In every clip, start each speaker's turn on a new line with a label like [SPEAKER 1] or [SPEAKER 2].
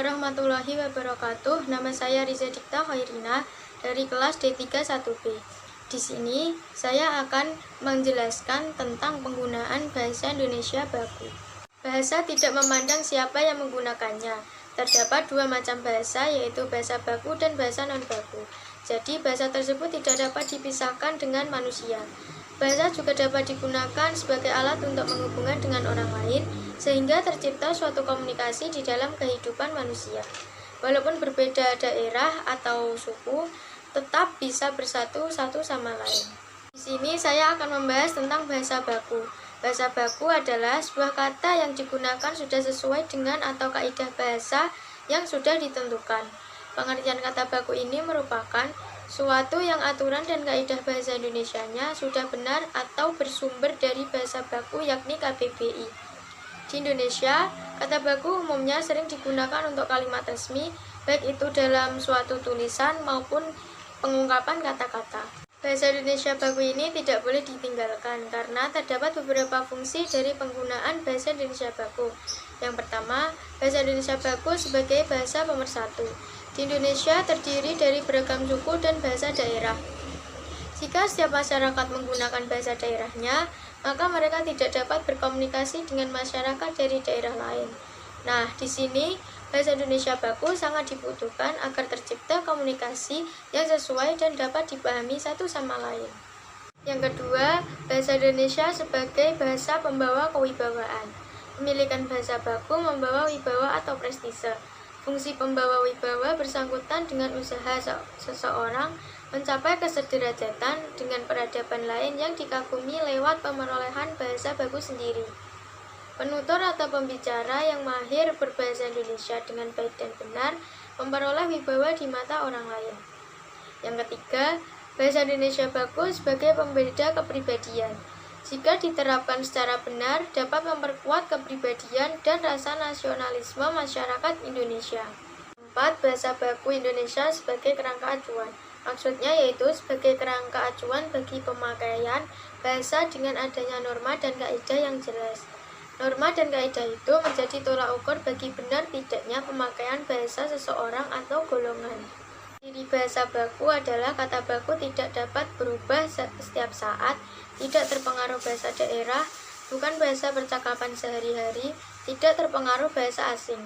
[SPEAKER 1] warahmatullahi wabarakatuh. Nama saya Riza Dikta Khairina dari kelas D3 1B. Di sini saya akan menjelaskan tentang penggunaan bahasa Indonesia baku. Bahasa tidak memandang siapa yang menggunakannya. Terdapat dua macam bahasa, yaitu bahasa baku dan bahasa non-baku. Jadi bahasa tersebut tidak dapat dipisahkan dengan manusia. Bahasa juga dapat digunakan sebagai alat untuk menghubungkan dengan orang lain, sehingga tercipta suatu komunikasi di dalam kehidupan manusia. Walaupun berbeda daerah atau suku, tetap bisa bersatu satu sama lain. Di sini saya akan membahas tentang bahasa baku. Bahasa baku adalah sebuah kata yang digunakan sudah sesuai dengan atau kaidah bahasa yang sudah ditentukan. Pengertian kata baku ini merupakan suatu yang aturan dan kaidah bahasa Indonesianya sudah benar atau bersumber dari bahasa baku yakni KBBI. Di Indonesia, kata baku umumnya sering digunakan untuk kalimat resmi, baik itu dalam suatu tulisan maupun pengungkapan kata-kata. Bahasa Indonesia baku ini tidak boleh ditinggalkan karena terdapat beberapa fungsi dari penggunaan bahasa Indonesia baku. Yang pertama, bahasa Indonesia baku sebagai bahasa pemersatu. Di Indonesia terdiri dari beragam suku dan bahasa daerah. Jika setiap masyarakat menggunakan bahasa daerahnya, maka mereka tidak dapat berkomunikasi dengan masyarakat dari daerah lain. Nah, di sini bahasa Indonesia baku sangat dibutuhkan agar tercipta komunikasi yang sesuai dan dapat dipahami satu sama lain. Yang kedua, bahasa Indonesia sebagai bahasa pembawa kewibawaan. Pemilikan bahasa baku membawa wibawa atau prestise. Fungsi pembawa wibawa bersangkutan dengan usaha seseorang mencapai kesederajatan dengan peradaban lain yang dikagumi lewat pemerolehan bahasa baku sendiri. Penutur atau pembicara yang mahir berbahasa Indonesia dengan baik dan benar memperoleh wibawa di mata orang lain. Yang ketiga, bahasa Indonesia baku sebagai pembeda kepribadian. Jika diterapkan secara benar, dapat memperkuat kepribadian dan rasa nasionalisme masyarakat Indonesia. 4. Bahasa baku Indonesia sebagai kerangka acuan. Maksudnya yaitu sebagai kerangka acuan bagi pemakaian bahasa dengan adanya norma dan kaidah yang jelas. Norma dan kaidah itu menjadi tolak ukur bagi benar tidaknya pemakaian bahasa seseorang atau golongan. Ciri bahasa baku adalah kata baku tidak dapat berubah setiap saat, tidak terpengaruh bahasa daerah, bukan bahasa percakapan sehari-hari, tidak terpengaruh bahasa asing.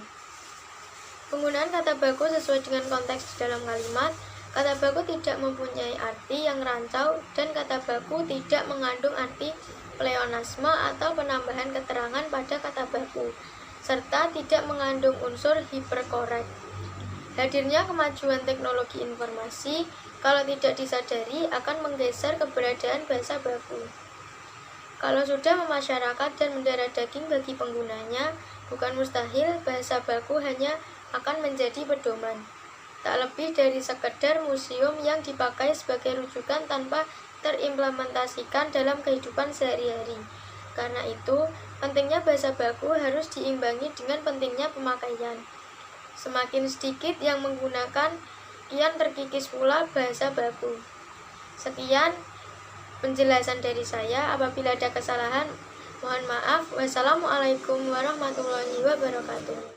[SPEAKER 1] Penggunaan kata baku sesuai dengan konteks di dalam kalimat. Kata baku tidak mempunyai arti yang rancau dan kata baku tidak mengandung arti pleonasme atau penambahan keterangan pada kata baku, serta tidak mengandung unsur hiperkorek. Hadirnya kemajuan teknologi informasi, kalau tidak disadari, akan menggeser keberadaan bahasa baku. Kalau sudah memasyarakat dan mendarah daging bagi penggunanya, bukan mustahil bahasa baku hanya akan menjadi pedoman. Tak lebih dari sekedar museum yang dipakai sebagai rujukan tanpa terimplementasikan dalam kehidupan sehari-hari. Karena itu, pentingnya bahasa baku harus diimbangi dengan pentingnya pemakaian. Semakin sedikit yang menggunakan, kian terkikis pula bahasa baku. Sekian penjelasan dari saya. Apabila ada kesalahan, mohon maaf. Wassalamualaikum warahmatullahi wabarakatuh.